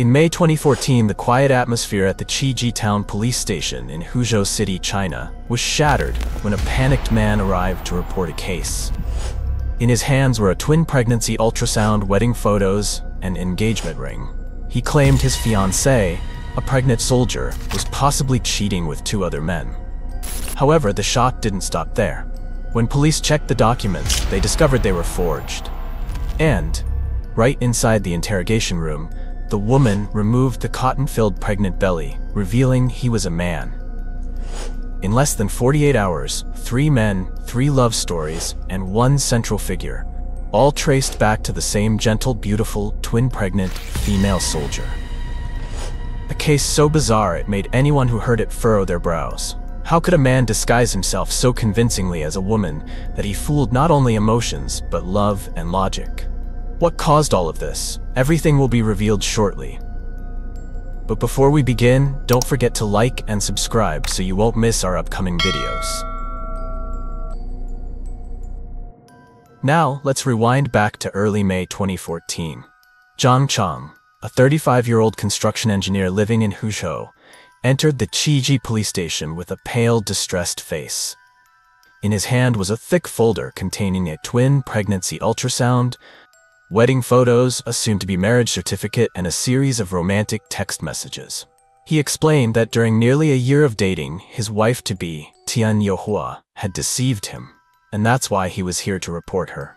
In May 2014, the quiet atmosphere at the Qiji Town Police Station in Huzhou City, China, was shattered when a panicked man arrived to report a case. In his hands were a twin pregnancy ultrasound, wedding photos, and engagement ring. He claimed his fiancée, a pregnant soldier, was possibly cheating with 2 other men. However, the shock didn't stop there. When police checked the documents, they discovered they were forged. And, right inside the interrogation room, the woman removed the cotton-filled pregnant belly, revealing he was a man. In less than 48 hours, 3 men, 3 love stories, and 1 central figure, all traced back to the same gentle, beautiful, twin-pregnant female soldier. A case so bizarre it made anyone who heard it furrow their brows. How could a man disguise himself so convincingly as a woman that he fooled not only emotions, but love and logic? What caused all of this? Everything will be revealed shortly. But before we begin, don't forget to like and subscribe so you won't miss our upcoming videos. Now, let's rewind back to early May 2014. Zhang Chang, a 35-year-old construction engineer living in Huzhou, entered the Qiji police station with a pale, distressed face. In his hand was a thick folder containing a twin pregnancy ultrasound, wedding photos, a soon-to-be marriage certificate, and a series of romantic text messages. He explained that during nearly a year of dating, his wife-to-be, Tian Yuehua, had deceived him, and that's why he was here to report her.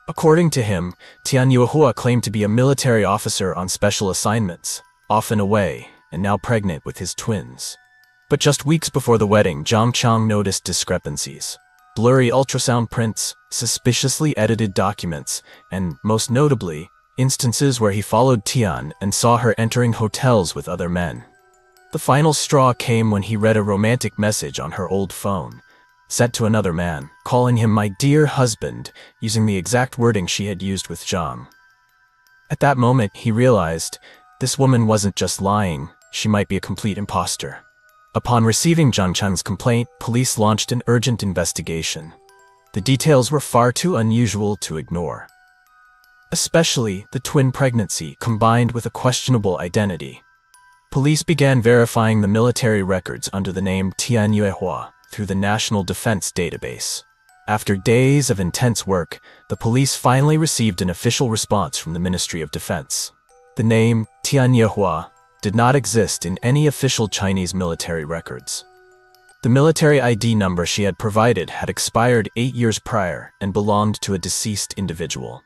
According to him, Tian Yuehua claimed to be a military officer on special assignments, often away, and now pregnant with his twins. But just weeks before the wedding, Zhang Chang noticed discrepancies. Blurry ultrasound prints, suspiciously edited documents, and, most notably, instances where he followed Tian and saw her entering hotels with other men. The final straw came when he read a romantic message on her old phone, sent to another man, calling him "my dear husband," using the exact wording she had used with Zhang. At that moment, he realized this woman wasn't just lying, she might be a complete imposter. Upon receiving Zhang Chang's complaint, police launched an urgent investigation. The details were far too unusual to ignore. Especially the twin pregnancy combined with a questionable identity. Police began verifying the military records under the name Tian Yuehua through the National Defense Database. After days of intense work, the police finally received an official response from the Ministry of Defense. The name Tian Yuehua did not exist in any official Chinese military records. The military ID number she had provided had expired 8 years prior and belonged to a deceased individual.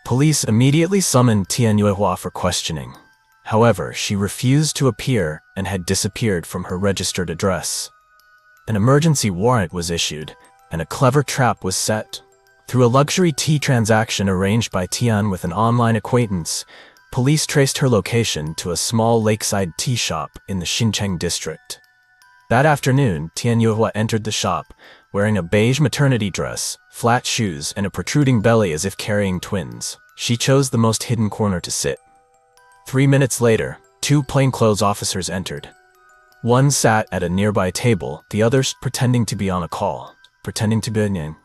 Police immediately summoned Tian Yuehua for questioning. However, she refused to appear and had disappeared from her registered address. An emergency warrant was issued, and a clever trap was set. Through a luxury tea transaction arranged by Tian with an online acquaintance, police traced her location to a small lakeside tea shop in the Xincheng district. That afternoon, Tian Yuehua entered the shop, wearing a beige maternity dress, flat shoes, and a protruding belly as if carrying twins. She chose the most hidden corner to sit. 3 minutes later, 2 plainclothes officers entered. One sat at a nearby table, the others pretending to be on a call, pretending to be Ning.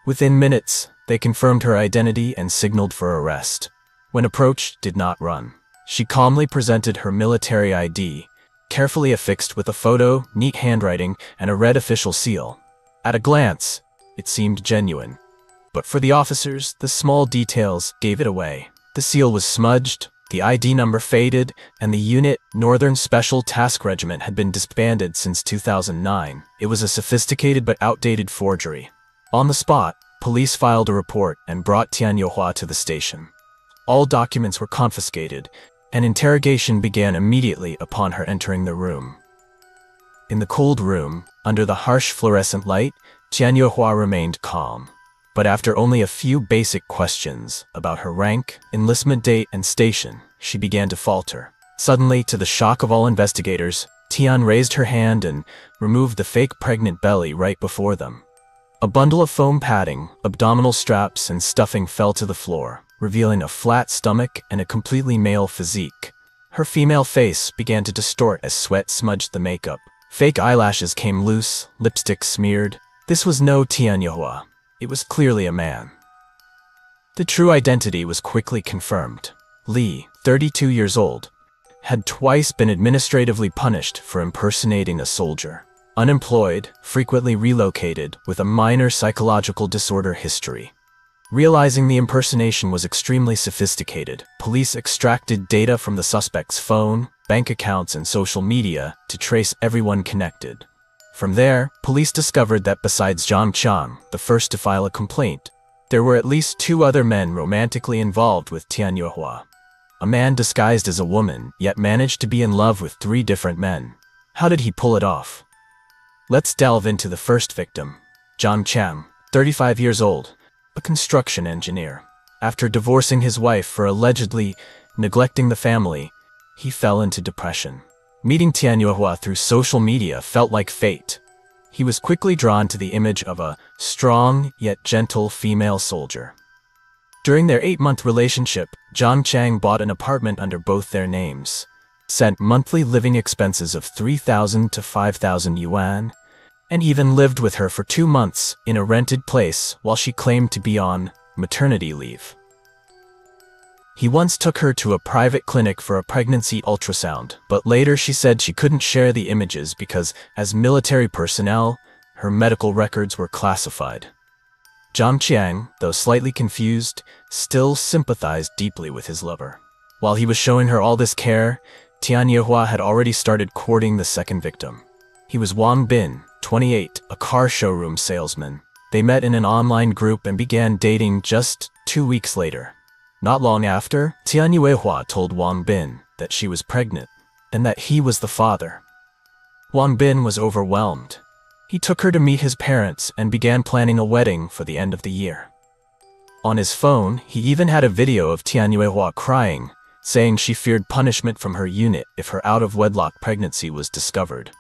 Within minutes, they confirmed her identity and signaled for arrest. When approached, did not run. She calmly presented her military ID, carefully affixed with a photo, neat handwriting, and a red official seal. At a glance, it seemed genuine. But for the officers, the small details gave it away. The seal was smudged, the ID number faded, and the unit, Northern Special Task Regiment, had been disbanded since 2009. It was a sophisticated but outdated forgery. On the spot, police filed a report and brought Tian Yuehua to the station. All documents were confiscated, and interrogation began immediately upon her entering the room. In the cold room, under the harsh fluorescent light, Tian Yuehua remained calm. But after only a few basic questions about her rank, enlistment date, and station, she began to falter. Suddenly, to the shock of all investigators, Tian raised her hand and removed the fake pregnant belly right before them. A bundle of foam padding, abdominal straps, and stuffing fell to the floor, revealing a flat stomach and a completely male physique. Her female face began to distort as sweat smudged the makeup. Fake eyelashes came loose, lipstick smeared. This was no Tian Yuehua. It was clearly a man. The true identity was quickly confirmed. Li, 32 years old, had twice been administratively punished for impersonating a soldier. Unemployed, frequently relocated, with a minor psychological disorder history. Realizing the impersonation was extremely sophisticated, police extracted data from the suspect's phone, bank accounts, and social media to trace everyone connected. From there, police discovered that besides Zhang Qiang, the first to file a complaint, there were at least 2 other men romantically involved with Tian Yuehua. A man disguised as a woman, yet managed to be in love with 3 different men. How did he pull it off? Let's delve into the first victim, Zhang Qiang, 35 years old, a construction engineer. After divorcing his wife for allegedly neglecting the family, he fell into depression. Meeting Tian Yuehua through social media felt like fate. He was quickly drawn to the image of a strong yet gentle female soldier. During their 8-month relationship, Zhang Qiang bought an apartment under both their names, sent monthly living expenses of 3,000 to 5,000 yuan, and even lived with her for 2 months in a rented place while she claimed to be on maternity leave. He once took her to a private clinic for a pregnancy ultrasound, but later she said she couldn't share the images because, as military personnel, her medical records were classified. Zhang Qiang, though slightly confused, still sympathized deeply with his lover. While he was showing her all this care, Tian Yuehua had already started courting the second victim. He was Wang Bin, 28, a car showroom salesman. They met in an online group and began dating just 2 weeks later. Not long after, Tian Yuehua told Wang Bin that she was pregnant and that he was the father. Wang Bin was overwhelmed. He took her to meet his parents and began planning a wedding for the end of the year. On his phone, he even had a video of Tian Yuehua crying, saying she feared punishment from her unit if her out-of-wedlock pregnancy was discovered.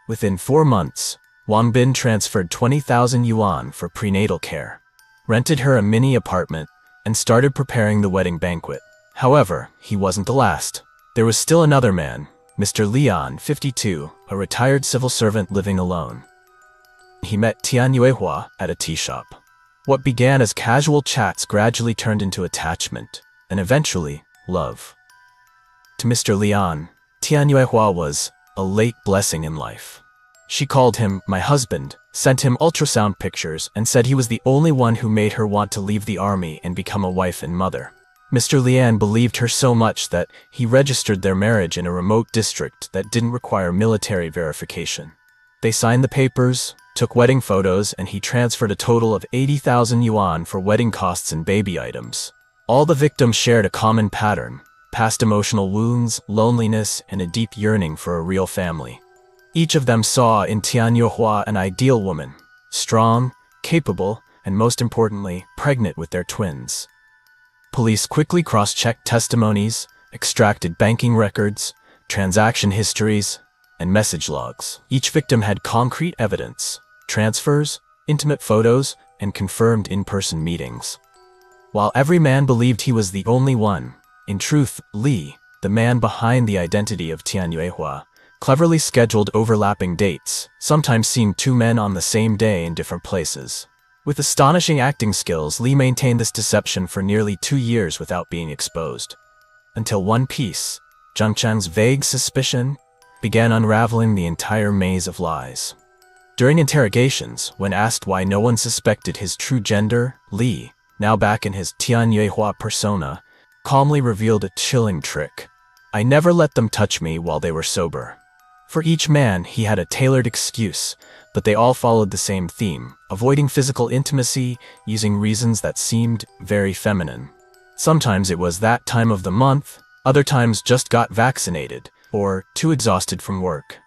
Within 4 months, Wang Bin transferred 20,000 yuan for prenatal care, rented her a mini apartment, and started preparing the wedding banquet. However, he wasn't the last. There was still another man, Mr. Lian, 52, a retired civil servant living alone. He met Tian Yuehua at a tea shop. What began as casual chats gradually turned into attachment, and eventually, love. To Mr. Lian, Tian Yuehua was a late blessing in life. She called him my husband, sent him ultrasound pictures, and said he was the only one who made her want to leave the army and become a wife and mother. Mr. Lian believed her so much that he registered their marriage in a remote district that didn't require military verification. They signed the papers, took wedding photos, and he transferred a total of 80,000 yuan for wedding costs and baby items. All the victims shared a common pattern: past emotional wounds, loneliness, and a deep yearning for a real family. Each of them saw in Tian Yuehua an ideal woman, strong, capable, and most importantly, pregnant with their twins. Police quickly cross-checked testimonies, extracted banking records, transaction histories, and message logs. Each victim had concrete evidence, transfers, intimate photos, and confirmed in-person meetings. While every man believed he was the only one, in truth, Li, the man behind the identity of Tian Yuehua, cleverly scheduled overlapping dates, sometimes seeing 2 men on the same day in different places. With astonishing acting skills, Li maintained this deception for nearly 2 years without being exposed. Until one piece, Zhang Qiang's vague suspicion, began unraveling the entire maze of lies. During interrogations, when asked why no one suspected his true gender, Li, now back in his Tian Yuehua persona, calmly revealed a chilling trick. I never let them touch me while they were sober. For each man, he had a tailored excuse, but they all followed the same theme: avoiding physical intimacy, using reasons that seemed very feminine. Sometimes it was that time of the month, other times just got vaccinated, or too exhausted from work.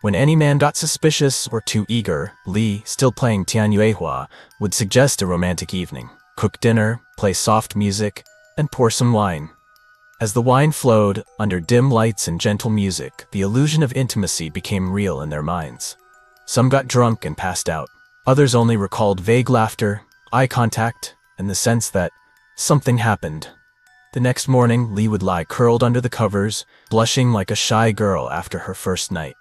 When any man got suspicious or too eager, Li, still playing Tian Yuehua, would suggest a romantic evening, cook dinner, play soft music, and pour some wine. As the wine flowed, under dim lights and gentle music, the illusion of intimacy became real in their minds. Some got drunk and passed out. Others only recalled vague laughter, eye contact, and the sense that something happened. The next morning, Li would lie curled under the covers, blushing like a shy girl after her first night.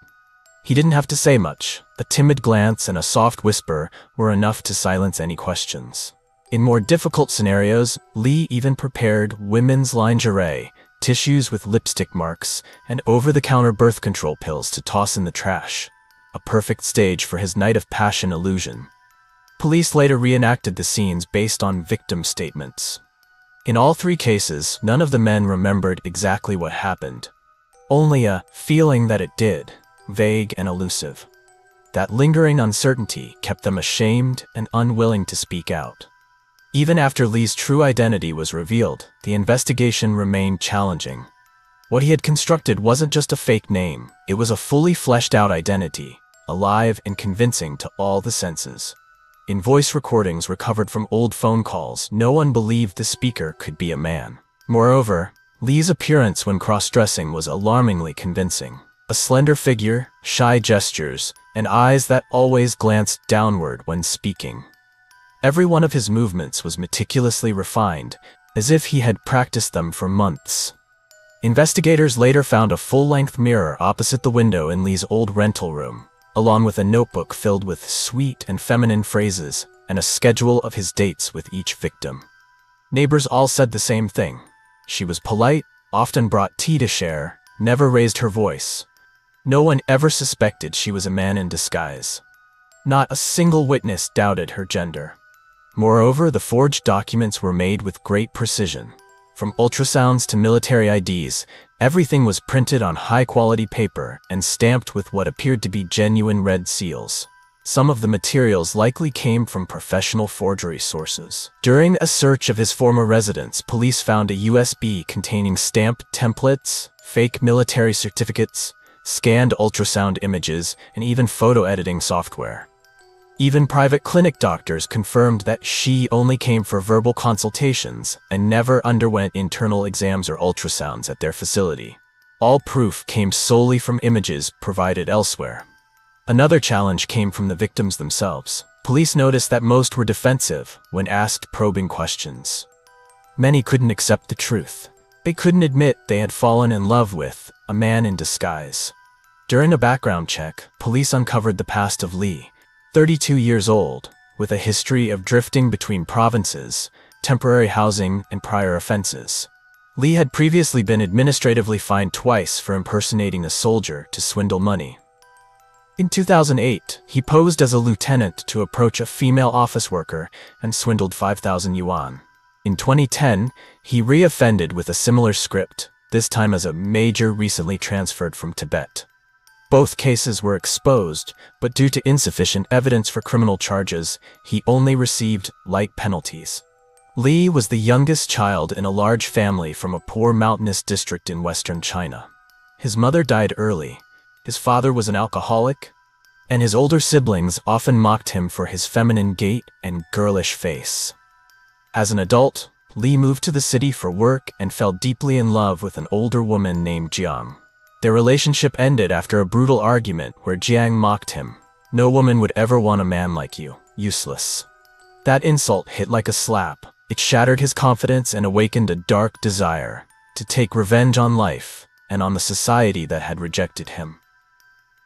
He didn't have to say much. A timid glance and a soft whisper were enough to silence any questions. In more difficult scenarios, Li even prepared women's lingerie to tissues with lipstick marks, and over-the-counter birth control pills to toss in the trash. A perfect stage for his night of passion illusion. Police later reenacted the scenes based on victim statements. In all three cases, none of the men remembered exactly what happened. Only a feeling that it did, vague and elusive. That lingering uncertainty kept them ashamed and unwilling to speak out. Even after Lee's true identity was revealed, the investigation remained challenging. What he had constructed wasn't just a fake name, it was a fully fleshed out identity, alive and convincing to all the senses. In voice recordings recovered from old phone calls, no one believed the speaker could be a man. Moreover, Lee's appearance when cross-dressing was alarmingly convincing. A slender figure, shy gestures, and eyes that always glanced downward when speaking. Every one of his movements was meticulously refined, as if he had practiced them for months. Investigators later found a full-length mirror opposite the window in Lee's old rental room, along with a notebook filled with sweet and feminine phrases and a schedule of his dates with each victim. Neighbors all said the same thing. She was polite, often brought tea to share, never raised her voice. No one ever suspected she was a man in disguise. Not a single witness doubted her gender. Moreover, the forged documents were made with great precision. From ultrasounds to military IDs, everything was printed on high-quality paper and stamped with what appeared to be genuine red seals. Some of the materials likely came from professional forgery sources. During a search of his former residence, police found a USB containing stamped templates, fake military certificates, scanned ultrasound images, and even photo editing software. Even private clinic doctors confirmed that she only came for verbal consultations and never underwent internal exams or ultrasounds at their facility. All proof came solely from images provided elsewhere. Another challenge came from the victims themselves. Police noticed that most were defensive when asked probing questions. Many couldn't accept the truth. They couldn't admit they had fallen in love with a man in disguise. During a background check, police uncovered the past of Lee, 32 years old, with a history of drifting between provinces, temporary housing, and prior offenses. Lee had previously been administratively fined twice for impersonating a soldier to swindle money. In 2008, he posed as a lieutenant to approach a female office worker and swindled 5,000 yuan. In 2010, he re-offended with a similar script, this time as a major recently transferred from Tibet. Both cases were exposed, but due to insufficient evidence for criminal charges, he only received light penalties. Lee was the youngest child in a large family from a poor mountainous district in western China. His mother died early, his father was an alcoholic, and his older siblings often mocked him for his feminine gait and girlish face. As an adult, Lee moved to the city for work and fell deeply in love with an older woman named Jiang. Their relationship ended after a brutal argument where Jiang mocked him. "No woman would ever want a man like you, useless." That insult hit like a slap. It shattered his confidence and awakened a dark desire to take revenge on life and on the society that had rejected him.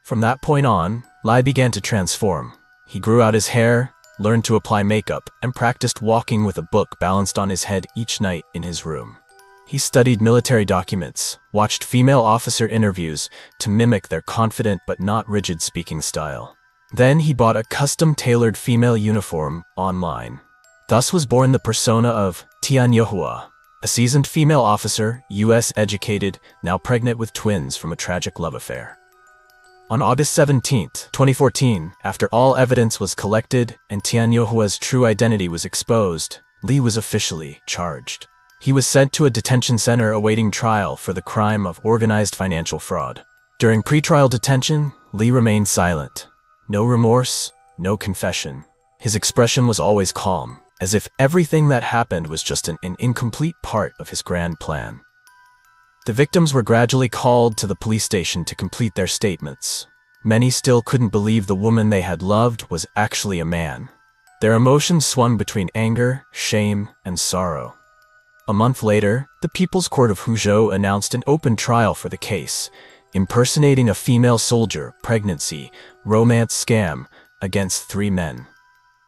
From that point on, Lai began to transform. He grew out his hair, learned to apply makeup, and practiced walking with a book balanced on his head each night in his room. He studied military documents, watched female officer interviews to mimic their confident but not rigid speaking style. Then he bought a custom-tailored female uniform online. Thus was born the persona of Tian Yohua, a seasoned female officer, US-educated, now pregnant with twins from a tragic love affair. On August 17, 2014, after all evidence was collected and Tian Yohua's true identity was exposed, Lee was officially charged. He was sent to a detention center awaiting trial for the crime of organized financial fraud. During pretrial detention, Lee remained silent. No remorse, no confession. His expression was always calm, as if everything that happened was just an incomplete part of his grand plan. The victims were gradually called to the police station to complete their statements. Many still couldn't believe the woman they had loved was actually a man. Their emotions swung between anger, shame, and sorrow. A month later, the People's Court of Huzhou announced an open trial for the case, impersonating a female soldier, pregnancy, romance scam, against 3 men.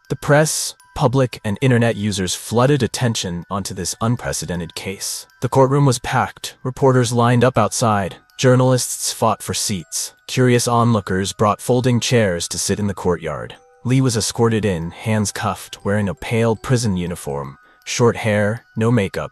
The press, Public and internet users flooded attention onto this unprecedented case. The courtroom was packed, reporters lined up outside, journalists fought for seats. Curious onlookers brought folding chairs to sit in the courtyard. Lee was escorted in, hands cuffed, wearing a pale prison uniform, short hair, no makeup,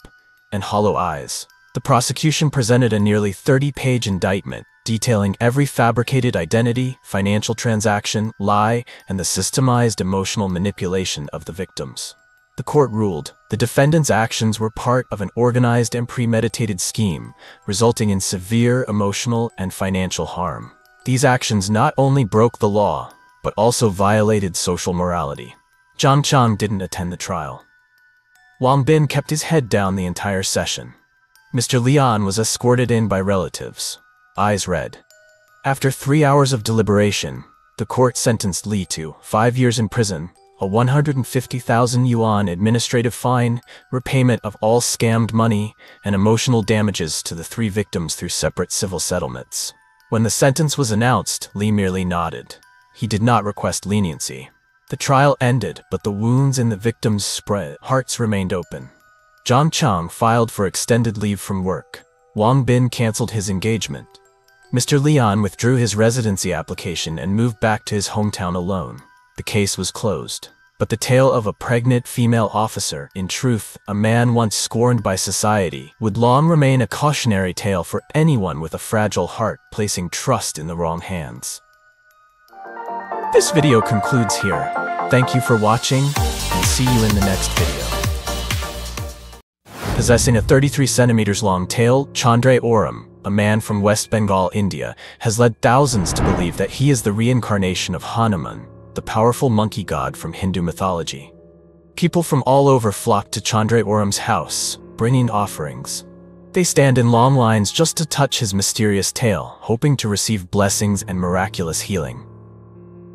and hollow eyes. The prosecution presented a nearly 30-page indictment, detailing every fabricated identity, financial transaction, lie, and the systemized emotional manipulation of the victims. The court ruled the defendants' actions were part of an organized and premeditated scheme, resulting in severe emotional and financial harm. These actions not only broke the law, but also violated social morality. Zhang Chang didn't attend the trial. Wang Bin kept his head down the entire session. Mr. Lian was escorted in by relatives, eyes red. After 3 hours of deliberation, the court sentenced Li to 5 years in prison, a 150,000 yuan administrative fine, repayment of all scammed money, and emotional damages to the 3 victims through separate civil settlements. When the sentence was announced, Li merely nodded. He did not request leniency. The trial ended, but the wounds in the victims spread. Hearts remained open. Zhang Chang filed for extended leave from work. Wang Bin canceled his engagement. Mr. Lian withdrew his residency application and moved back to his hometown alone. The case was closed. But the tale of a pregnant female officer, in truth, a man once scorned by society, would long remain a cautionary tale for anyone with a fragile heart placing trust in the wrong hands. This video concludes here. Thank you for watching, and see you in the next video. Possessing a 33 centimeters long tail, Chandra Oram, a man from West Bengal, India, has led thousands to believe that he is the reincarnation of Hanuman, the powerful monkey god from Hindu mythology. People from all over flock to Chandra Oram's house, bringing offerings. They stand in long lines just to touch his mysterious tail, hoping to receive blessings and miraculous healing.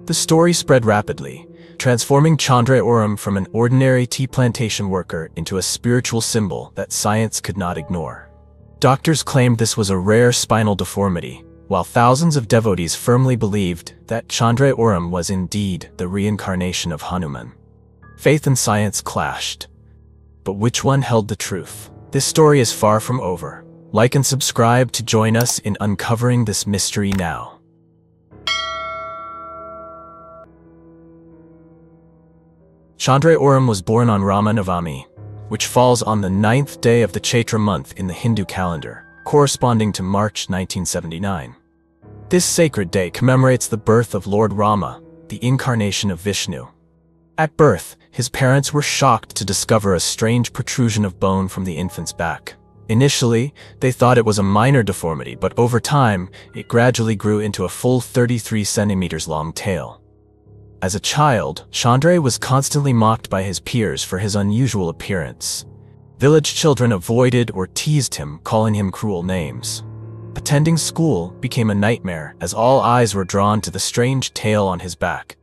The story spread rapidly, transforming Chandra Oram from an ordinary tea plantation worker into a spiritual symbol that science could not ignore. Doctors claimed this was a rare spinal deformity, while thousands of devotees firmly believed that Chandra Oram was indeed the reincarnation of Hanuman. Faith and science clashed. But which one held the truth? This story is far from over. Like and subscribe to join us in uncovering this mystery now. Chandra Oram was born on Rama Navami, which falls on the 9th day of the Chaitra month in the Hindu calendar, corresponding to March 1979. This sacred day commemorates the birth of Lord Rama, the incarnation of Vishnu. At birth, his parents were shocked to discover a strange protrusion of bone from the infant's back. Initially, they thought it was a minor deformity, but over time, it gradually grew into a full 33 centimeters long tail. As a child, Chandra was constantly mocked by his peers for his unusual appearance. Village children avoided or teased him, calling him cruel names. Attending school became a nightmare as all eyes were drawn to the strange tail on his back.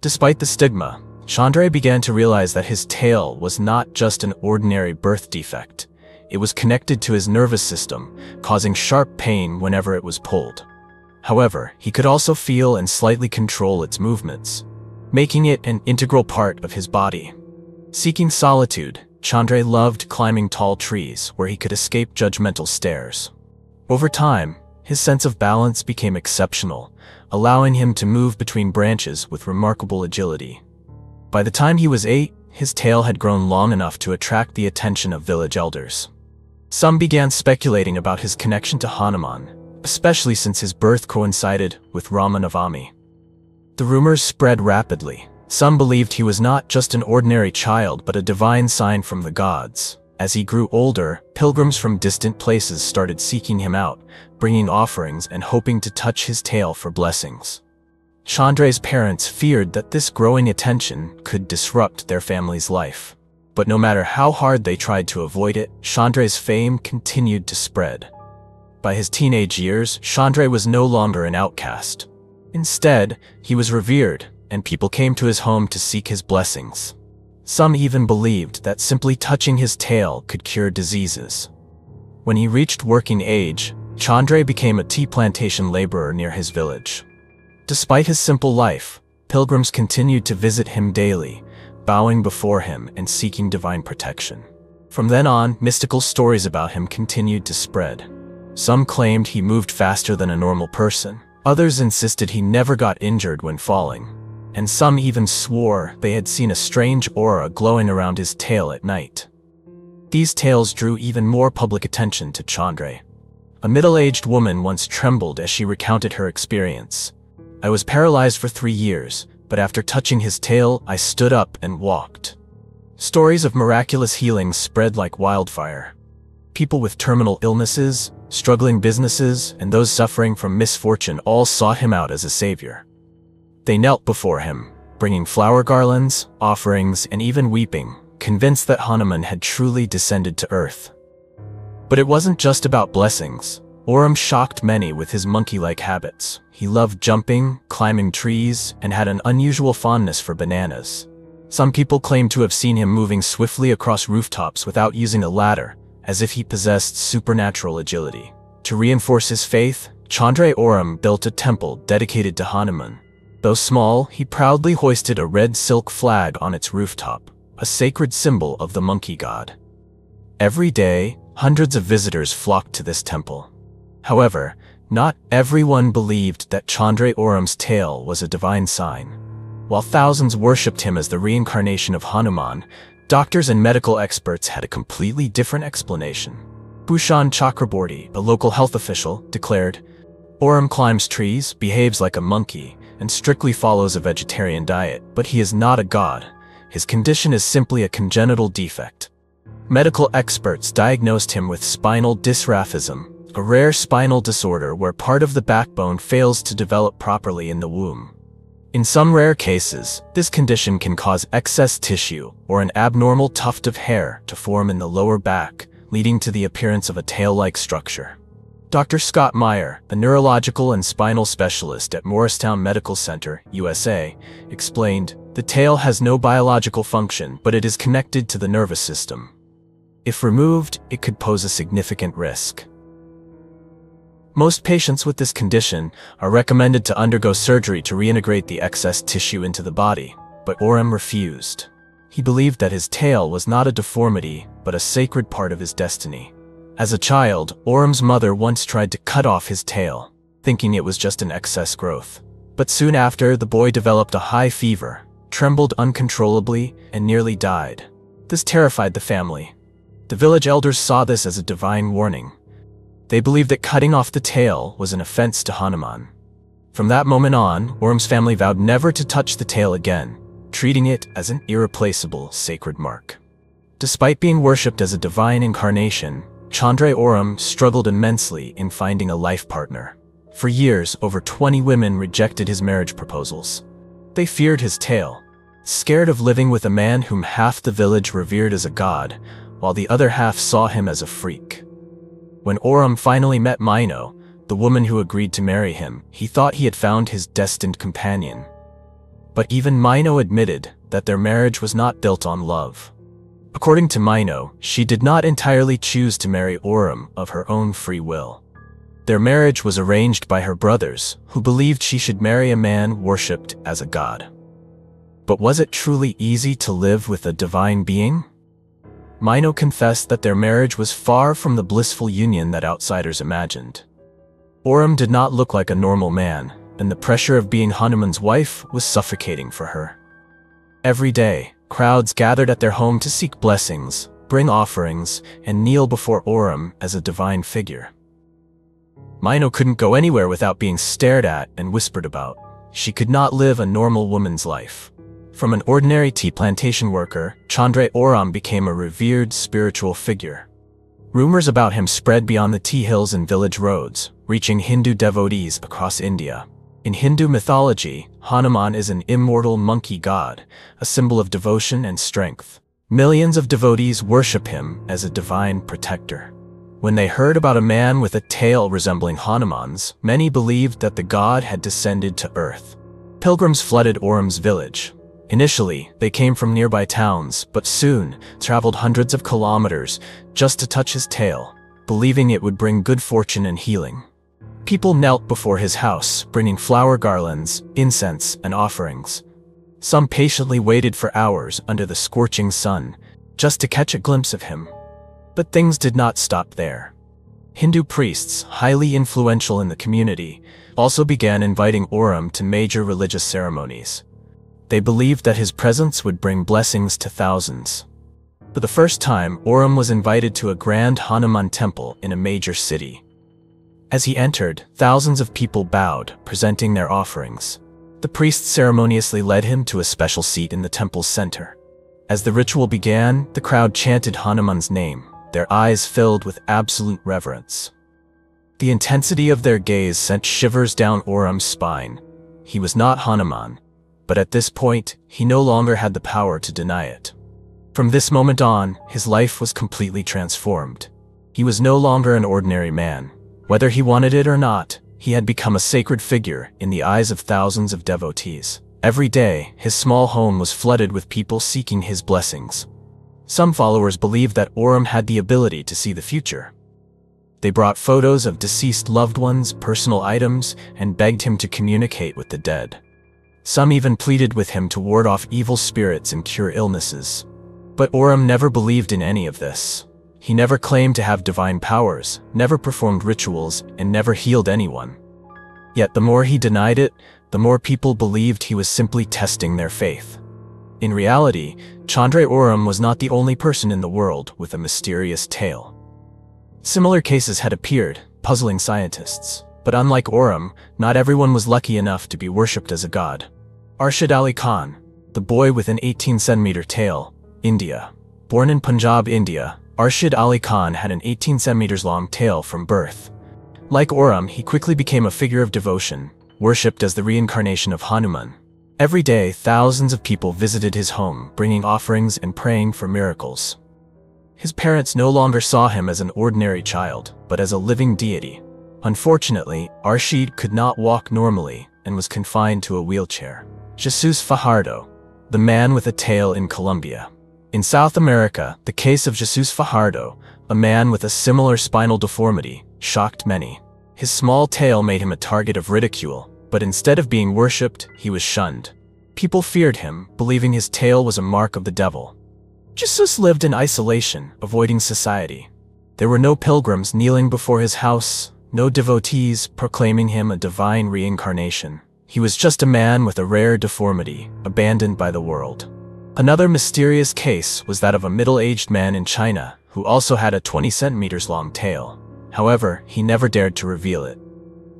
Despite the stigma, Chandra began to realize that his tail was not just an ordinary birth defect. It was connected to his nervous system, causing sharp pain whenever it was pulled. However, he could also feel and slightly control its movements, making it an integral part of his body. Seeking solitude, Chandra loved climbing tall trees where he could escape judgmental stares. Over time, his sense of balance became exceptional, allowing him to move between branches with remarkable agility. By the time he was 8, his tail had grown long enough to attract the attention of village elders. Some began speculating about his connection to Hanuman, especially since his birth coincided with Rama Navami. The rumors spread rapidly. Some believed he was not just an ordinary child but a divine sign from the gods. As he grew older, pilgrims from distant places started seeking him out, bringing offerings and hoping to touch his tail for blessings. Chandra's parents feared that this growing attention could disrupt their family's life. But no matter how hard they tried to avoid it, Chandra's fame continued to spread. By his teenage years, Chandra was no longer an outcast. Instead, he was revered, and people came to his home to seek his blessings. Some even believed that simply touching his tail could cure diseases. When he reached working age, Chandra became a tea plantation laborer near his village. Despite his simple life, pilgrims continued to visit him daily, bowing before him and seeking divine protection. From then on, mystical stories about him continued to spread. Some claimed he moved faster than a normal person. Others insisted he never got injured when falling. And some even swore they had seen a strange aura glowing around his tail at night. These tales drew even more public attention to Chandra. A middle-aged woman once trembled as she recounted her experience. "I was paralyzed for 3 years, but after touching his tail, I stood up and walked." Stories of miraculous healing spread like wildfire. People with terminal illnesses, struggling businesses, and those suffering from misfortune all sought him out as a savior. They knelt before him, bringing flower garlands, offerings, and even weeping, convinced that Hanuman had truly descended to earth. But it wasn't just about blessings. Oram shocked many with his monkey-like habits. He loved jumping, climbing trees, and had an unusual fondness for bananas. Some people claim to have seen him moving swiftly across rooftops without using a ladder, as if he possessed supernatural agility. To reinforce his faith, Chandra Oram built a temple dedicated to Hanuman. Though small, he proudly hoisted a red silk flag on its rooftop, a sacred symbol of the monkey god. Every day, hundreds of visitors flocked to this temple. However, not everyone believed that Chandra Oram's tail was a divine sign. While thousands worshipped him as the reincarnation of Hanuman, doctors and medical experts had a completely different explanation. Bhushan Chakraborty, a local health official, declared, "Oram climbs trees, behaves like a monkey, and strictly follows a vegetarian diet, but he is not a god. His condition is simply a congenital defect." Medical experts diagnosed him with spinal dysraphism, a rare spinal disorder where part of the backbone fails to develop properly in the womb. In some rare cases, this condition can cause excess tissue or an abnormal tuft of hair to form in the lower back, leading to the appearance of a tail-like structure. Dr. Scott Meyer, the neurological and spinal specialist at Morristown Medical Center, USA, explained, "The tail has no biological function, but it is connected to the nervous system. If removed, it could pose a significant risk." Most patients with this condition are recommended to undergo surgery to reintegrate the excess tissue into the body, but Oram refused. He believed that his tail was not a deformity, but a sacred part of his destiny. As a child, Oram's mother once tried to cut off his tail, thinking it was just an excess growth. But soon after, the boy developed a high fever, trembled uncontrollably, and nearly died. This terrified the family. The village elders saw this as a divine warning. They believed that cutting off the tail was an offense to Hanuman. From that moment on, Oram's family vowed never to touch the tail again, treating it as an irreplaceable sacred mark. Despite being worshipped as a divine incarnation, Chandra Oram struggled immensely in finding a life partner. For years, over 20 women rejected his marriage proposals. They feared his tail, scared of living with a man whom half the village revered as a god, while the other half saw him as a freak. When Oram finally met Mino, the woman who agreed to marry him, he thought he had found his destined companion. But even Mino admitted that their marriage was not built on love. According to Mino, she did not entirely choose to marry Oram of her own free will. Their marriage was arranged by her brothers, who believed she should marry a man worshipped as a god. But was it truly easy to live with a divine being? Mino confessed that their marriage was far from the blissful union that outsiders imagined. Oram did not look like a normal man, and the pressure of being Hanuman's wife was suffocating for her. Every day, crowds gathered at their home to seek blessings, bring offerings, and kneel before Oram as a divine figure. Mino couldn't go anywhere without being stared at and whispered about. She could not live a normal woman's life. From an ordinary tea plantation worker, Chandra Oram became a revered spiritual figure. Rumors about him spread beyond the tea hills and village roads, reaching Hindu devotees across India. In Hindu mythology, Hanuman is an immortal monkey god, a symbol of devotion and strength. Millions of devotees worship him as a divine protector. When they heard about a man with a tail resembling Hanuman's, many believed that the god had descended to earth. Pilgrims flooded Oram's village. Initially, they came from nearby towns, but soon traveled hundreds of kilometers just to touch his tail, believing it would bring good fortune and healing. People knelt before his house, bringing flower garlands, incense, and offerings. Some patiently waited for hours under the scorching sun, just to catch a glimpse of him. But things did not stop there. Hindu priests, highly influential in the community, also began inviting Oram to major religious ceremonies. They believed that his presence would bring blessings to thousands. For the first time, Oram was invited to a grand Hanuman temple in a major city. As he entered, thousands of people bowed, presenting their offerings. The priest ceremoniously led him to a special seat in the temple's center. As the ritual began, the crowd chanted Hanuman's name, their eyes filled with absolute reverence. The intensity of their gaze sent shivers down Oram's spine. He was not Hanuman, but at this point, he no longer had the power to deny it. From this moment on, his life was completely transformed. He was no longer an ordinary man. Whether he wanted it or not, he had become a sacred figure in the eyes of thousands of devotees. Every day, his small home was flooded with people seeking his blessings. Some followers believed that Oram had the ability to see the future. They brought photos of deceased loved ones, personal items, and begged him to communicate with the dead. Some even pleaded with him to ward off evil spirits and cure illnesses. But Oram never believed in any of this. He never claimed to have divine powers, never performed rituals, and never healed anyone. Yet the more he denied it, the more people believed he was simply testing their faith. In reality, Chandra Oram was not the only person in the world with a mysterious tale. Similar cases had appeared, puzzling scientists. But unlike Oram, not everyone was lucky enough to be worshipped as a god. Arshad Ali Khan, the boy with an 18-centimeter tail, India. Born in Punjab, India, Arshad Ali Khan had an 18 centimeters long tail from birth. Like Oram, he quickly became a figure of devotion, worshipped as the reincarnation of Hanuman. Every day, thousands of people visited his home, bringing offerings and praying for miracles. His parents no longer saw him as an ordinary child, but as a living deity. Unfortunately, Arshad could not walk normally and was confined to a wheelchair. Jesus Fajardo, the man with a tail in Colombia. In South America, the case of Jesus Fajardo, a man with a similar spinal deformity, shocked many. His small tail made him a target of ridicule, but instead of being worshipped, he was shunned. People feared him, believing his tail was a mark of the devil. Jesus lived in isolation, avoiding society. There were no pilgrims kneeling before his house, no devotees proclaiming him a divine reincarnation. He was just a man with a rare deformity, abandoned by the world. Another mysterious case was that of a middle-aged man in China who also had a 20 centimeters long tail. However, he never dared to reveal it.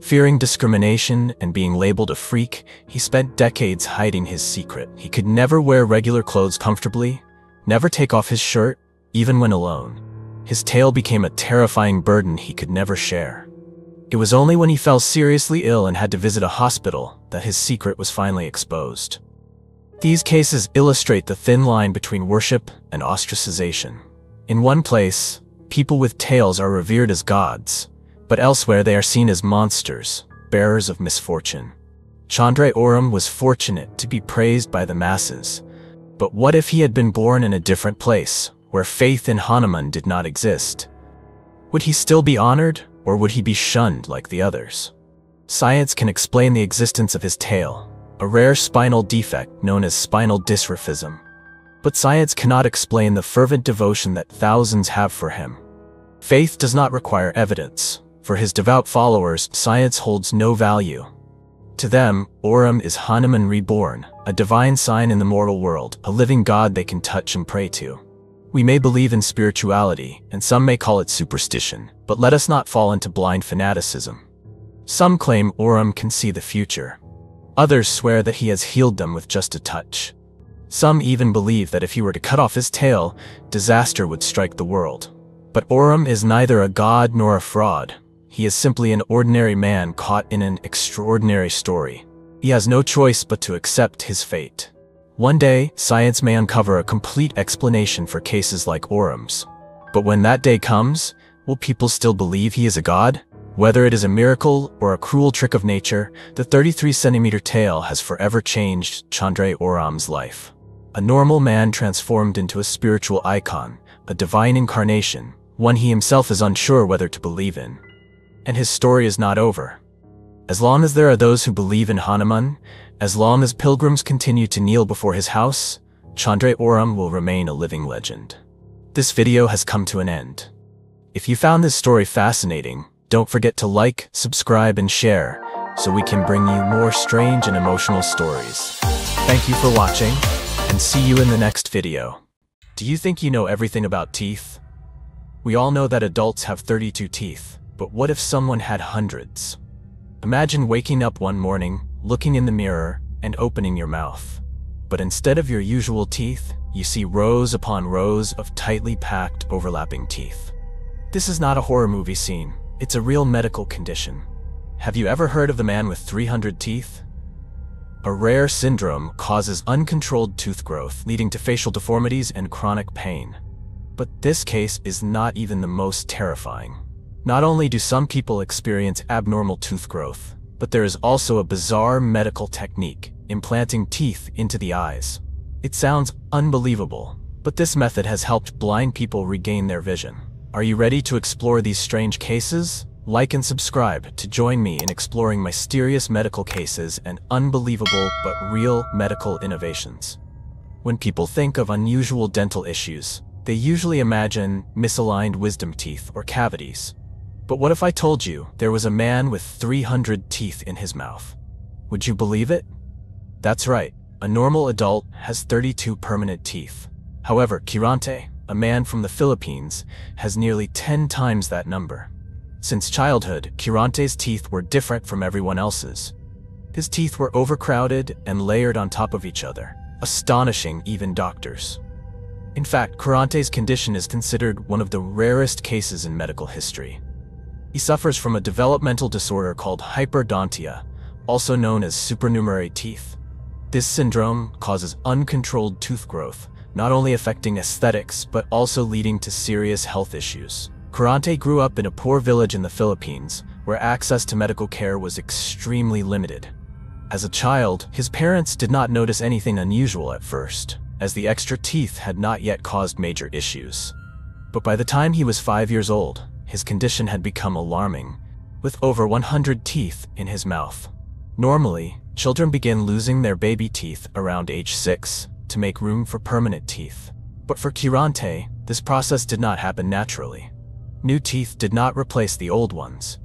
Fearing discrimination and being labeled a freak, he spent decades hiding his secret. He could never wear regular clothes comfortably, never take off his shirt, even when alone. His tail became a terrifying burden he could never share. It was only when he fell seriously ill and had to visit a hospital that his secret was finally exposed. These cases illustrate the thin line between worship and ostracization. In one place, people with tails are revered as gods, but elsewhere they are seen as monsters, bearers of misfortune. Chandra Oram was fortunate to be praised by the masses, but what if he had been born in a different place, where faith in Hanuman did not exist? Would he still be honored, or would he be shunned like the others? Science can explain the existence of his tail, a rare spinal defect known as spinal dysraphism. But science cannot explain the fervent devotion that thousands have for him. Faith does not require evidence. For his devout followers, science holds no value. To them, Oram is Hanuman reborn, a divine sign in the mortal world, a living god they can touch and pray to. We may believe in spirituality, and some may call it superstition, but let us not fall into blind fanaticism. Some claim Oram can see the future. Others swear that he has healed them with just a touch. Some even believe that if he were to cut off his tail, disaster would strike the world. But Oram is neither a god nor a fraud. He is simply an ordinary man caught in an extraordinary story. He has no choice but to accept his fate. One day, science may uncover a complete explanation for cases like Oram's. But when that day comes, will people still believe he is a god? Whether it is a miracle or a cruel trick of nature, the 33-centimeter tail has forever changed Chandra Oram's life. A normal man transformed into a spiritual icon, a divine incarnation, one he himself is unsure whether to believe in. And his story is not over. As long as there are those who believe in Hanuman, as long as pilgrims continue to kneel before his house, Chandra Oram will remain a living legend. This video has come to an end. If you found this story fascinating, don't forget to like, subscribe, and share so we can bring you more strange and emotional stories. Thank you for watching, and see you in the next video. Do you think you know everything about teeth? We all know that adults have 32 teeth, but what if someone had hundreds? Imagine waking up one morning, looking in the mirror, and opening your mouth. But instead of your usual teeth, you see rows upon rows of tightly packed, overlapping teeth. This is not a horror movie scene, it's a real medical condition. Have you ever heard of the man with 300 teeth? A rare syndrome causes uncontrolled tooth growth, leading to facial deformities and chronic pain. But this case is not even the most terrifying. Not only do some people experience abnormal tooth growth, but there is also a bizarre medical technique, implanting teeth into the eyes. It sounds unbelievable, but this method has helped blind people regain their vision. Are you ready to explore these strange cases? Like and subscribe to join me in exploring mysterious medical cases and unbelievable but real medical innovations. When people think of unusual dental issues, they usually imagine misaligned wisdom teeth or cavities. But what if I told you there was a man with 300 teeth in his mouth? Would you believe it? That's right, a normal adult has 32 permanent teeth. However, Kirante, a man from the Philippines, has nearly 10 times that number. Since childhood, Kirante's teeth were different from everyone else's. His teeth were overcrowded and layered on top of each other, astonishing even doctors. In fact, Kirante's condition is considered one of the rarest cases in medical history. He suffers from a developmental disorder called hyperdontia, also known as supernumerary teeth. This syndrome causes uncontrolled tooth growth, not only affecting aesthetics but also leading to serious health issues. Kirante grew up in a poor village in the Philippines, where access to medical care was extremely limited. As a child, his parents did not notice anything unusual at first, as the extra teeth had not yet caused major issues. But by the time he was 5 years old, his condition had become alarming, with over 100 teeth in his mouth. Normally, children begin losing their baby teeth around age 6 to make room for permanent teeth. But for Kirante, this process did not happen naturally. New teeth did not replace the old ones.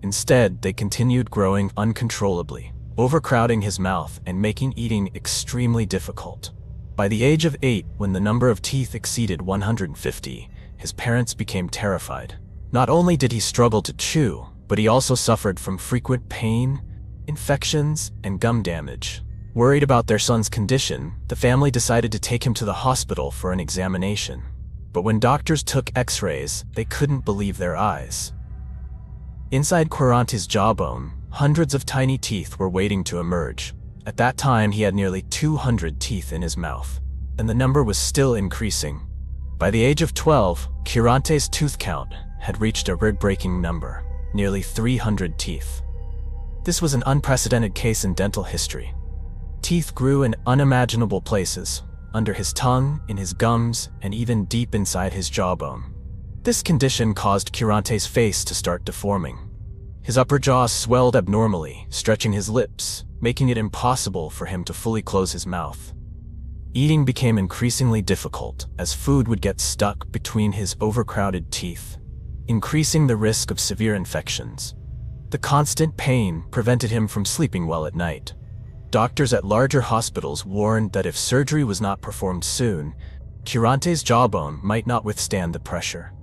Instead, they continued growing uncontrollably, overcrowding his mouth and making eating extremely difficult. By the age of 8, when the number of teeth exceeded 150, his parents became terrified. Not only did he struggle to chew, but he also suffered from frequent pain, infections, and gum damage. Worried about their son's condition, the family decided to take him to the hospital for an examination. But when doctors took x-rays, they couldn't believe their eyes. Inside Kirante's jawbone, hundreds of tiny teeth were waiting to emerge. At that time, he had nearly 200 teeth in his mouth, and the number was still increasing. By the age of 12, Kirante's tooth count had reached a record-breaking number, nearly 300 teeth. This was an unprecedented case in dental history. Teeth grew in unimaginable places, under his tongue, in his gums, and even deep inside his jawbone. This condition caused Kirante's face to start deforming. His upper jaw swelled abnormally, stretching his lips, making it impossible for him to fully close his mouth. Eating became increasingly difficult as food would get stuck between his overcrowded teeth, increasing the risk of severe infections. The constant pain prevented him from sleeping well at night. Doctors at larger hospitals warned that if surgery was not performed soon, Kirante's jawbone might not withstand the pressure.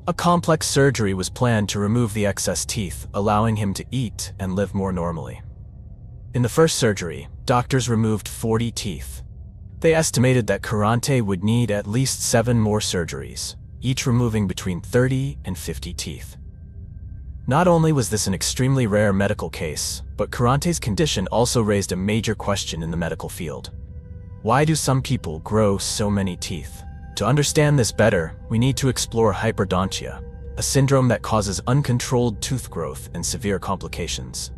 A complex surgery was planned to remove the excess teeth, allowing him to eat and live more normally. In the first surgery, doctors removed 40 teeth. They estimated that Kirante would need at least 7 more surgeries, each removing between 30 and 50 teeth. Not only was this an extremely rare medical case, but Kirante's condition also raised a major question in the medical field. Why do some people grow so many teeth? To understand this better, we need to explore hyperdontia, a syndrome that causes uncontrolled tooth growth and severe complications.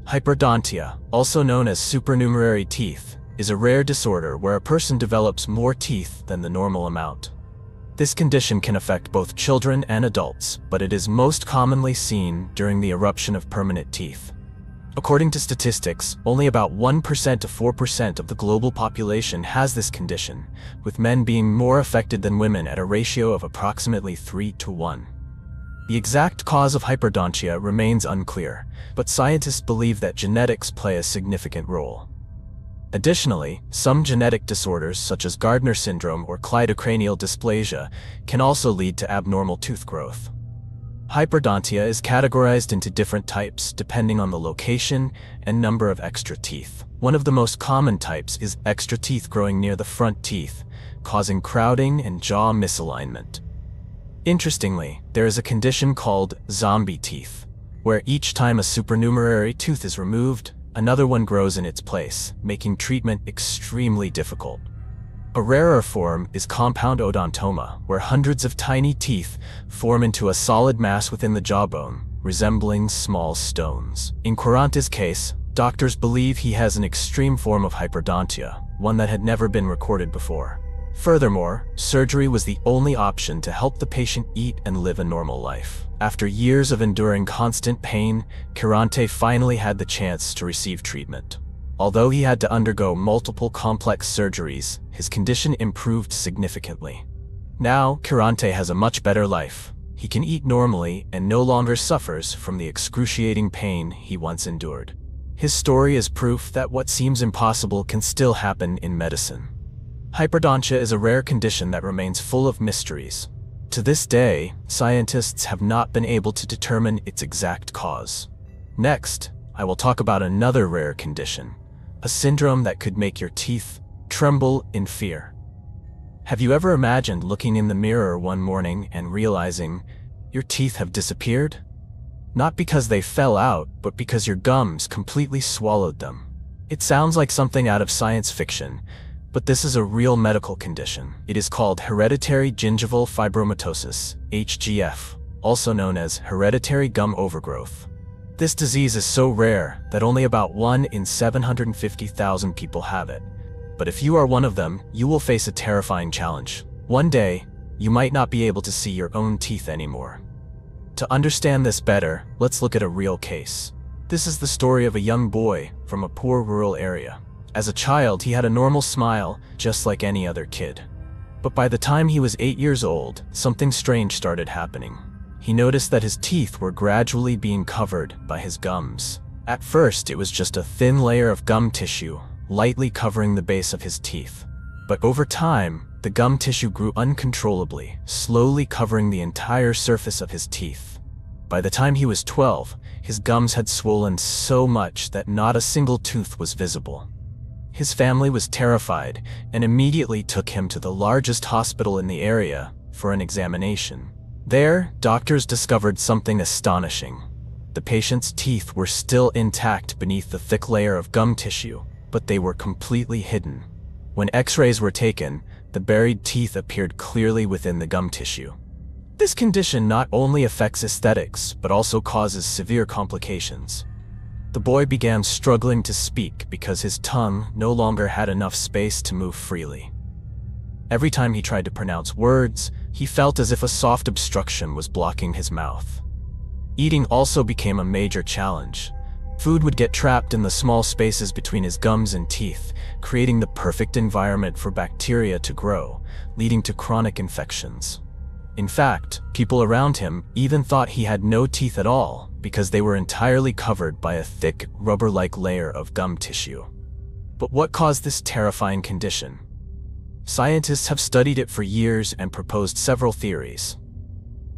Hyperdontia, also known as supernumerary teeth, is a rare disorder where a person develops more teeth than the normal amount. This condition can affect both children and adults, but it is most commonly seen during the eruption of permanent teeth. According to statistics, only about 1% to 4% of the global population has this condition, with men being more affected than women at a ratio of approximately 3 to 1. The exact cause of hyperdontia remains unclear, but scientists believe that genetics play a significant role. Additionally, some genetic disorders such as Gardner syndrome or cleidocranial dysplasia can also lead to abnormal tooth growth. Hyperdontia is categorized into different types depending on the location and number of extra teeth. One of the most common types is extra teeth growing near the front teeth, causing crowding and jaw misalignment. Interestingly, there is a condition called zombie teeth, where each time a supernumerary tooth is removed, another one grows in its place, making treatment extremely difficult. A rarer form is compound odontoma, where hundreds of tiny teeth form into a solid mass within the jawbone, resembling small stones. In Quarante's case, doctors believe he has an extreme form of hyperdontia, one that had never been recorded before. Furthermore, surgery was the only option to help the patient eat and live a normal life. After years of enduring constant pain, Quarante finally had the chance to receive treatment. Although he had to undergo multiple complex surgeries, his condition improved significantly. Now, Quarante has a much better life. He can eat normally and no longer suffers from the excruciating pain he once endured. His story is proof that what seems impossible can still happen in medicine. Hyperdontia is a rare condition that remains full of mysteries. To this day, scientists have not been able to determine its exact cause. Next, I will talk about another rare condition, a syndrome that could make your teeth tremble in fear. Have you ever imagined looking in the mirror one morning and realizing your teeth have disappeared? Not because they fell out, but because your gums completely swallowed them. It sounds like something out of science fiction, but this is a real medical condition. It is called hereditary gingival fibromatosis, HGF, also known as hereditary gum overgrowth. This disease is so rare that only about 1 in 750,000 people have it. But if you are one of them, you will face a terrifying challenge. One day, you might not be able to see your own teeth anymore. To understand this better, let's look at a real case. This is the story of a young boy from a poor rural area. As a child, he had a normal smile, just like any other kid. But by the time he was 8 years old, something strange started happening. He noticed that his teeth were gradually being covered by his gums. At first, it was just a thin layer of gum tissue, lightly covering the base of his teeth. But over time, the gum tissue grew uncontrollably, slowly covering the entire surface of his teeth. By the time he was 12, his gums had swollen so much that not a single tooth was visible. His family was terrified and immediately took him to the largest hospital in the area for an examination. There, doctors discovered something astonishing. The patient's teeth were still intact beneath the thick layer of gum tissue, but they were completely hidden. When X-rays were taken, the buried teeth appeared clearly within the gum tissue. This condition not only affects aesthetics, but also causes severe complications. The boy began struggling to speak because his tongue no longer had enough space to move freely. Every time he tried to pronounce words, he felt as if a soft obstruction was blocking his mouth. Eating also became a major challenge. Food would get trapped in the small spaces between his gums and teeth, creating the perfect environment for bacteria to grow, leading to chronic infections. In fact, people around him even thought he had no teeth at all because they were entirely covered by a thick, rubber-like layer of gum tissue. But what caused this terrifying condition? Scientists have studied it for years and proposed several theories.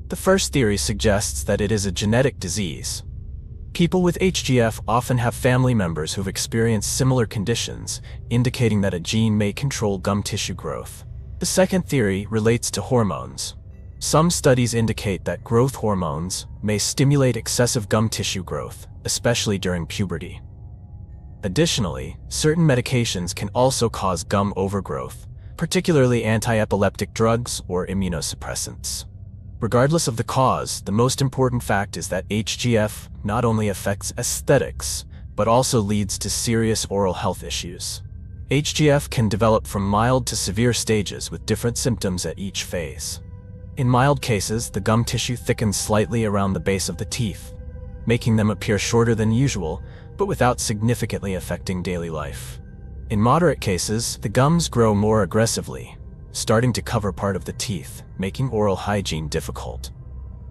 The first theory suggests that it is a genetic disease. People with HGF often have family members who've experienced similar conditions, indicating that a gene may control gum tissue growth. The second theory relates to hormones. Some studies indicate that growth hormones may stimulate excessive gum tissue growth, especially during puberty. Additionally, certain medications can also cause gum overgrowth, particularly anti-epileptic drugs or immunosuppressants. Regardless of the cause, the most important fact is that HGF not only affects aesthetics, but also leads to serious oral health issues. HGF can develop from mild to severe stages with different symptoms at each phase. In mild cases, the gum tissue thickens slightly around the base of the teeth, making them appear shorter than usual, but without significantly affecting daily life. In moderate cases, the gums grow more aggressively, starting to cover part of the teeth, making oral hygiene difficult.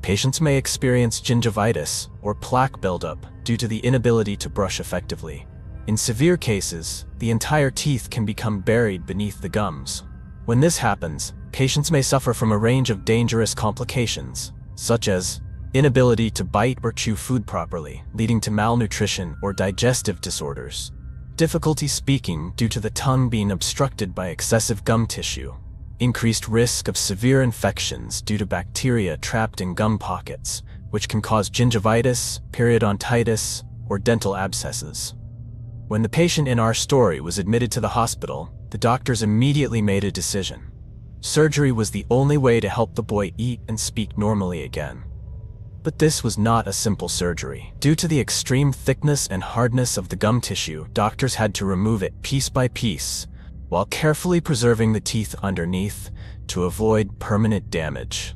Patients may experience gingivitis or plaque buildup due to the inability to brush effectively. In severe cases, the entire teeth can become buried beneath the gums. When this happens, patients may suffer from a range of dangerous complications, such as inability to bite or chew food properly, leading to malnutrition or digestive disorders, difficulty speaking due to the tongue being obstructed by excessive gum tissue, increased risk of severe infections due to bacteria trapped in gum pockets, which can cause gingivitis, periodontitis, or dental abscesses. When the patient in our story was admitted to the hospital, the doctors immediately made a decision. Surgery was the only way to help the boy eat and speak normally again. But this was not a simple surgery. Due to the extreme thickness and hardness of the gum tissue, doctors had to remove it piece by piece, while carefully preserving the teeth underneath to avoid permanent damage.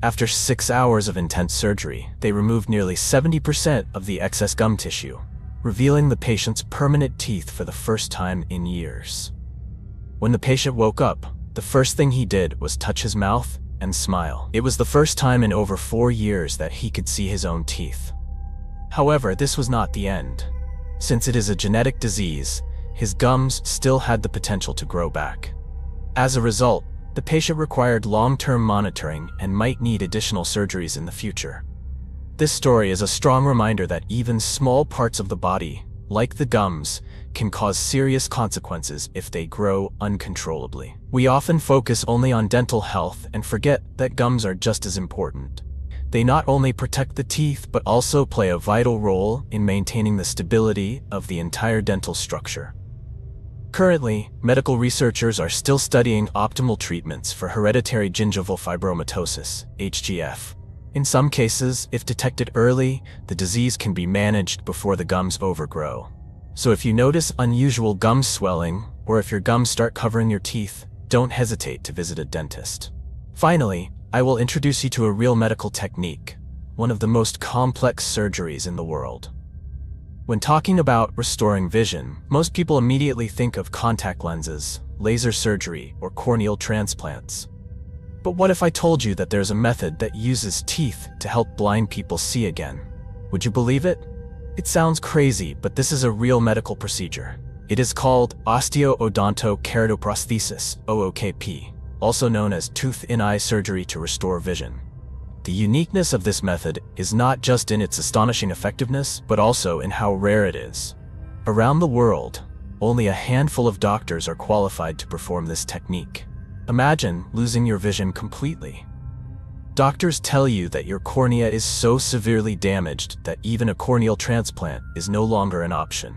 After 6 hours of intense surgery, they removed nearly 70% of the excess gum tissue, revealing the patient's permanent teeth for the first time in years. When the patient woke up, the first thing he did was touch his mouth and smile. It was the first time in over 4 years that he could see his own teeth. However, this was not the end. Since it is a genetic disease, his gums still had the potential to grow back. As a result, the patient required long-term monitoring and might need additional surgeries in the future. This story is a strong reminder that even small parts of the body, like the gums, can cause serious consequences if they grow uncontrollably. We often focus only on dental health and forget that gums are just as important. They not only protect the teeth but also play a vital role in maintaining the stability of the entire dental structure. Currently, medical researchers are still studying optimal treatments for hereditary gingival fibromatosis, HGF. In some cases, if detected early, the disease can be managed before the gums overgrow. So if you notice unusual gum swelling, or if your gums start covering your teeth, don't hesitate to visit a dentist. Finally, I will introduce you to a real medical technique, one of the most complex surgeries in the world. When talking about restoring vision, most people immediately think of contact lenses, laser surgery, or corneal transplants. But what if I told you that there's a method that uses teeth to help blind people see again? Would you believe it? It sounds crazy, but this is a real medical procedure. It is called osteo-odonto-keratoprosthesis, OOKP, also known as tooth-in-eye surgery to restore vision. The uniqueness of this method is not just in its astonishing effectiveness, but also in how rare it is. Around the world, only a handful of doctors are qualified to perform this technique. Imagine losing your vision completely. Doctors tell you that your cornea is so severely damaged that even a corneal transplant is no longer an option.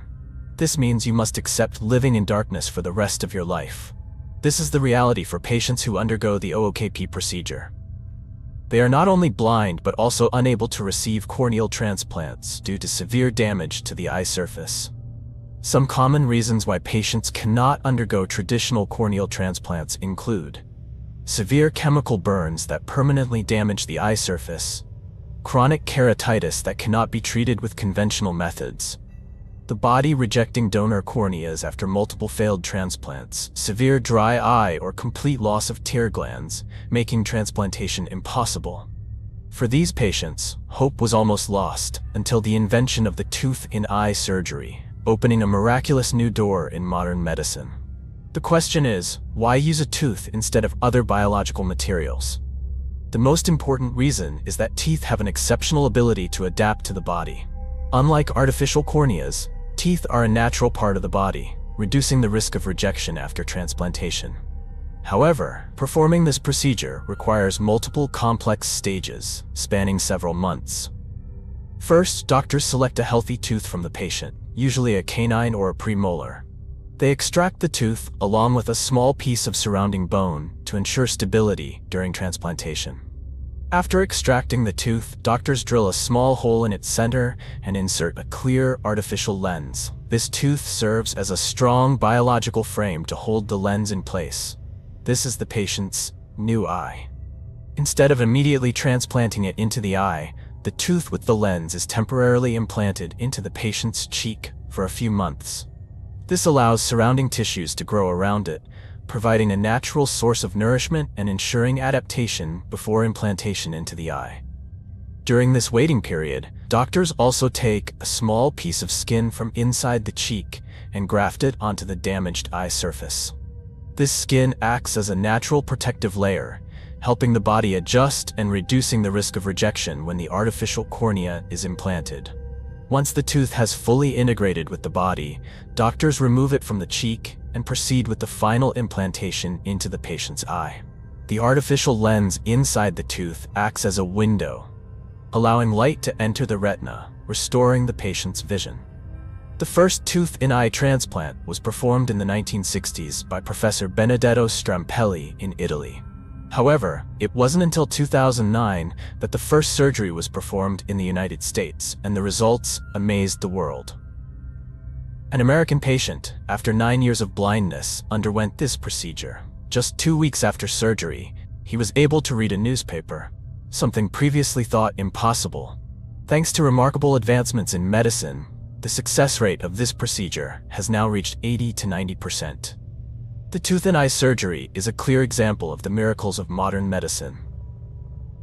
This means you must accept living in darkness for the rest of your life. This is the reality for patients who undergo the OOKP procedure. They are not only blind but also unable to receive corneal transplants due to severe damage to the eye surface. Some common reasons why patients cannot undergo traditional corneal transplants include severe chemical burns that permanently damage the eye surface, chronic keratitis that cannot be treated with conventional methods, the body rejecting donor corneas after multiple failed transplants, severe dry eye or complete loss of tear glands, making transplantation impossible. For these patients, hope was almost lost until the invention of the tooth-in-eye surgery, opening a miraculous new door in modern medicine. The question is, why use a tooth instead of other biological materials? The most important reason is that teeth have an exceptional ability to adapt to the body. Unlike artificial corneas, teeth are a natural part of the body, reducing the risk of rejection after transplantation. However, performing this procedure requires multiple complex stages, spanning several months. First, doctors select a healthy tooth from the patient, usually a canine or a premolar. They extract the tooth along with a small piece of surrounding bone to ensure stability during transplantation. After extracting the tooth, doctors drill a small hole in its center and insert a clear artificial lens. This tooth serves as a strong biological frame to hold the lens in place. This is the patient's new eye. Instead of immediately transplanting it into the eye, the tooth with the lens is temporarily implanted into the patient's cheek for a few months. This allows surrounding tissues to grow around it, providing a natural source of nourishment and ensuring adaptation before implantation into the eye. During this waiting period, doctors also take a small piece of skin from inside the cheek and graft it onto the damaged eye surface. This skin acts as a natural protective layer, helping the body adjust and reducing the risk of rejection when the artificial cornea is implanted. Once the tooth has fully integrated with the body, doctors remove it from the cheek and proceed with the final implantation into the patient's eye. The artificial lens inside the tooth acts as a window, allowing light to enter the retina, restoring the patient's vision. The first tooth-in-eye transplant was performed in the 1960s by Professor Benedetto Strampelli in Italy. However, it wasn't until 2009 that the first surgery was performed in the United States, and the results amazed the world. An American patient, after 9 years of blindness, underwent this procedure. Just 2 weeks after surgery, he was able to read a newspaper, something previously thought impossible. Thanks to remarkable advancements in medicine, the success rate of this procedure has now reached 80 to 90%. The tooth-and-eye surgery is a clear example of the miracles of modern medicine.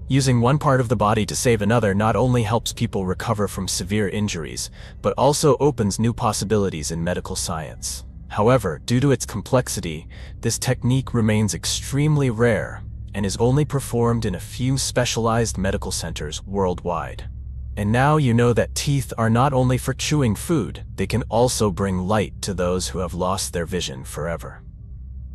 Using one part of the body to save another not only helps people recover from severe injuries, but also opens new possibilities in medical science. However, due to its complexity, this technique remains extremely rare and is only performed in a few specialized medical centers worldwide. And now you know that teeth are not only for chewing food, they can also bring light to those who have lost their vision forever.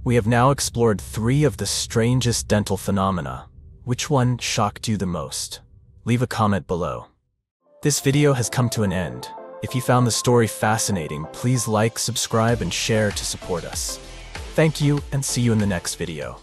We have now explored 3 of the strangest dental phenomena. Which one shocked you the most? Leave a comment below. This video has come to an end. If you found the story fascinating, please like, subscribe, and share to support us. Thank you, and see you in the next video.